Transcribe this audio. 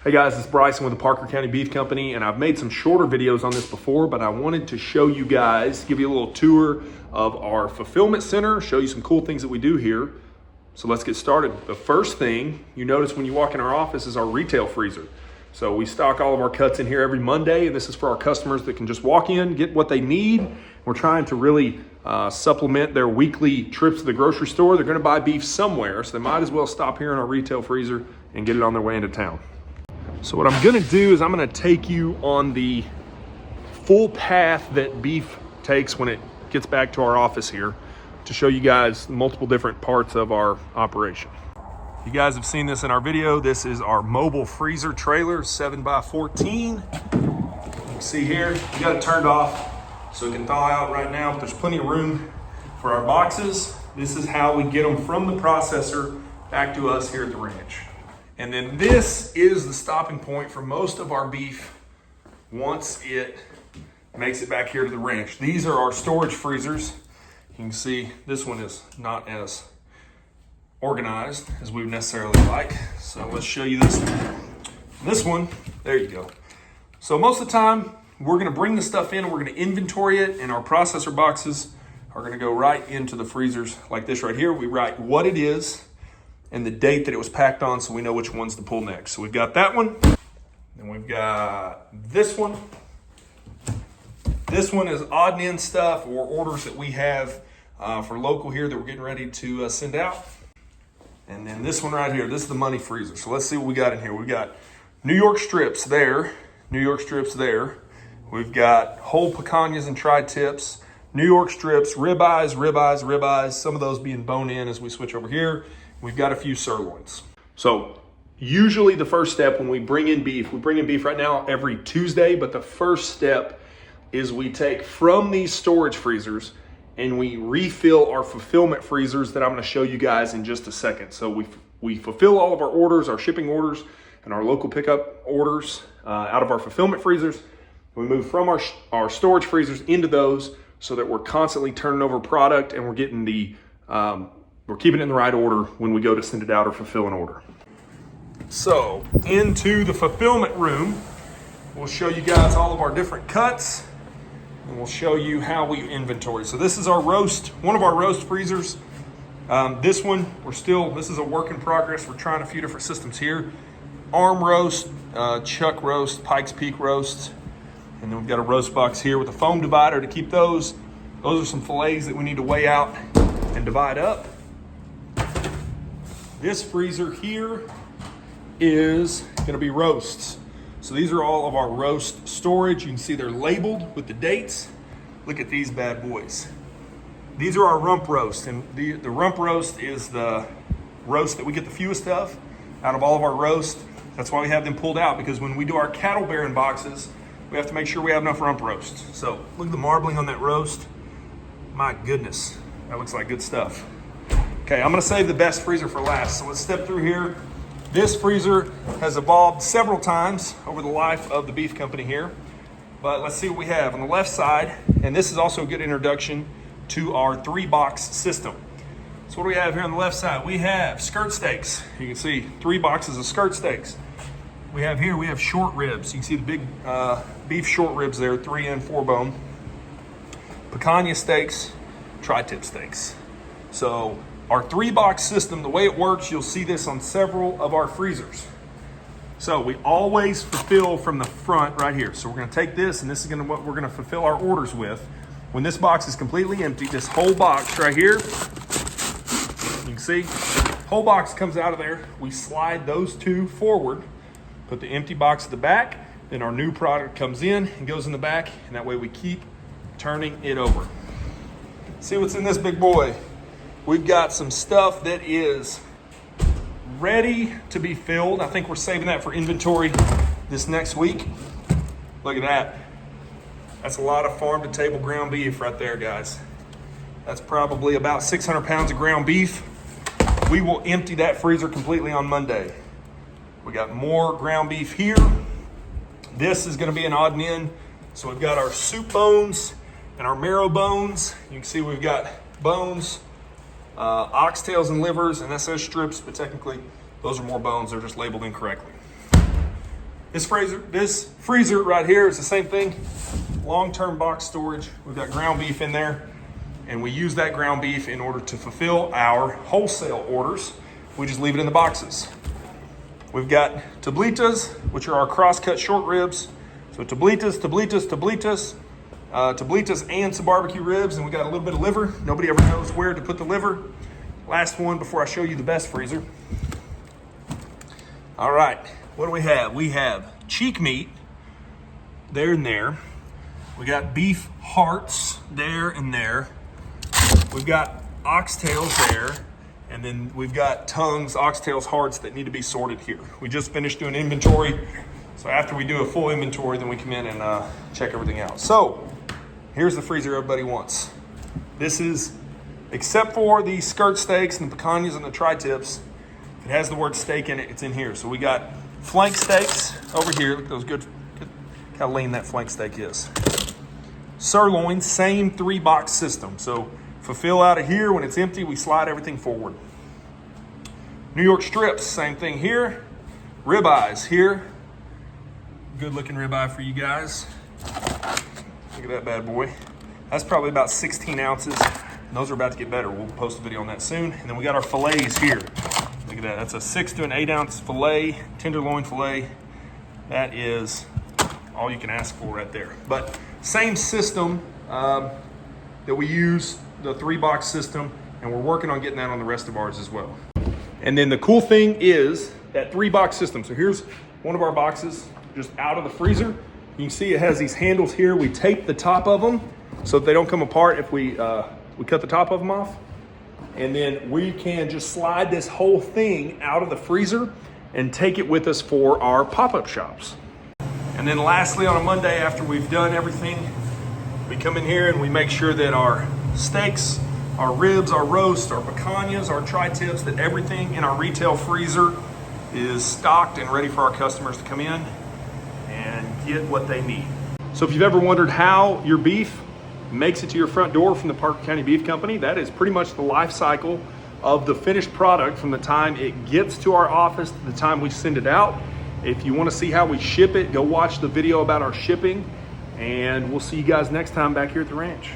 Hey guys, it's Bryson with the Parker County Beef Company, and I've made some shorter videos on this before, but I wanted to show you guys, give you a little tour of our fulfillment center, show you some cool things that we do here. So let's get started. The first thing you notice when you walk in our office is our retail freezer. So we stock all of our cuts in here every Monday, and this is for our customers that can just walk in, get what they need. We're trying to really supplement their weekly trips to the grocery store. They're gonna buy beef somewhere, so they might as well stop here in our retail freezer and get it on their way into town. So what I'm gonna do is I'm gonna take you on the full path that beef takes when it gets back to our office here to show you guys multiple different parts of our operation. You guys have seen this in our video. This is our mobile freezer trailer, 7x14. You can see here, we got it turned off so it can thaw out right now, but there's plenty of room for our boxes. This is how we get them from the processor back to us here at the ranch. And then this is the stopping point for most of our beef once it makes it back here to the ranch. These are our storage freezers. You can see this one is not as organized as we would necessarily like. So let's show you this one. This one, there you go. So most of the time, we're gonna bring the stuff in and we're gonna inventory it, and our processor boxes are gonna go right into the freezers like this right here. We write what it is and the date that it was packed on so we know which ones to pull next. So we've got that one, and we've got this one. This one is odd and end stuff or orders that we have for local here that we're getting ready to send out. And then this one right here, this is the money freezer. So let's see what we got in here. We've got New York strips there, New York strips there. We've got whole picanhas and tri-tips, New York strips, ribeyes, ribeyes, ribeyes, some of those being bone in as we switch over here. We've got a few sirloins. So usually the first step when we bring in beef right now every Tuesday, but the first step is we take from these storage freezers and we refill our fulfillment freezers that I'm gonna show you guys in just a second. So we fulfill all of our orders, our shipping orders, and our local pickup orders out of our fulfillment freezers. We move from our storage freezers into those so that we're constantly turning over product and we're getting we're keeping it in the right order when we go to send it out or fulfill an order. So into the fulfillment room, we'll show you guys all of our different cuts and we'll show you how we inventory. So this is our roast, one of our roast freezers. This one, this is a work in progress. We're trying a few different systems here. Arm roast, chuck roast, Pikes Peak roast. And then we've got a roast box here with a foam divider to keep those. Those are some fillets that we need to weigh out and divide up. This freezer here is gonna be roasts. So these are all of our roast storage. You can see they're labeled with the dates. Look at these bad boys. These are our rump roast, and the rump roast is the roast that we get the fewest of out of all of our roast. That's why we have them pulled out, because when we do our cattle bearing boxes, we have to make sure we have enough rump roast. So look at the marbling on that roast. My goodness, that looks like good stuff. Okay, I'm gonna save the best freezer for last. So let's step through here. This freezer has evolved several times over the life of the beef company here, but let's see what we have on the left side. And this is also a good introduction to our 3-box system. So what do we have here on the left side? We have skirt steaks. You can see 3 boxes of skirt steaks. We have short ribs. You can see the big beef short ribs there, 3 and 4 bone. Picanha steaks, tri-tip steaks. So our 3-box system, the way it works, you'll see this on several of our freezers. So we always fulfill from the front right here. So we're gonna take this, and this is what we're gonna fulfill our orders with. When this box is completely empty, this whole box right here, you can see, whole box comes out of there. We slide those 2 forward, put the empty box at the back, then our new product comes in and goes in the back, and that way we keep turning it over. See what's in this big boy. We've got some stuff that is ready to be filled. I think we're saving that for inventory this next week. Look at that. That's a lot of farm to table ground beef right there, guys. That's probably about 600 pounds of ground beef. We will empty that freezer completely on Monday. We got more ground beef here. This is gonna be an odd and end. So we've got our soup bones and our marrow bones. You can see we've got bones, oxtails and livers, and that says strips, but technically those are more bones. They're just labeled incorrectly. This freezer right here is the same thing. Long-term box storage. We've got ground beef in there, and we use that ground beef in order to fulfill our wholesale orders. We just leave it in the boxes. We've got tablitas, which are our cross-cut short ribs. So tablitas and some barbecue ribs, and we got a little bit of liver. Nobody ever knows where to put the liver. Last one before I show you the best freezer. All right, what do we have? We have cheek meat there and there. We got beef hearts there and there. We've got oxtails there. And then we've got tongues, oxtails, hearts that need to be sorted here. We just finished doing inventory. So after we do a full inventory, then we come in and check everything out. So here's the freezer everybody wants. This is, except for the skirt steaks and the picanhas and the tri-tips, if it has the word steak in it, it's in here. So we got flank steaks over here. Look at those good how lean that flank steak is. Sirloin, same 3-box system. So fulfill out of here. When it's empty, we slide everything forward. New York strips, same thing here. Rib eyes here. Good looking ribeye for you guys. Look at that bad boy. That's probably about 16 ounces. And those are about to get better. We'll post a video on that soon. And then we got our fillets here. Look at that. That's a 6 to an 8 ounce fillet, tenderloin fillet. That is all you can ask for right there. But same system that we use, the 3-box system, and we're working on getting that on the rest of ours as well. And then the cool thing is that 3-box system. So here's one of our boxes just out of the freezer. You can see it has these handles here. We tape the top of them so that they don't come apart if we cut the top of them off. And then we can just slide this whole thing out of the freezer and take it with us for our pop-up shops. And then lastly, on a Monday after we've done everything, we come in here and we make sure that our steaks, our ribs, our roast, our picanhas, our tri-tips, that everything in our retail freezer is stocked and ready for our customers to come in and get what they need. So if you've ever wondered how your beef makes it to your front door from the Parker County Beef Company, that is pretty much the life cycle of the finished product from the time it gets to our office to the time we send it out. If you want to see how we ship it, go watch the video about our shipping, and we'll see you guys next time back here at the ranch.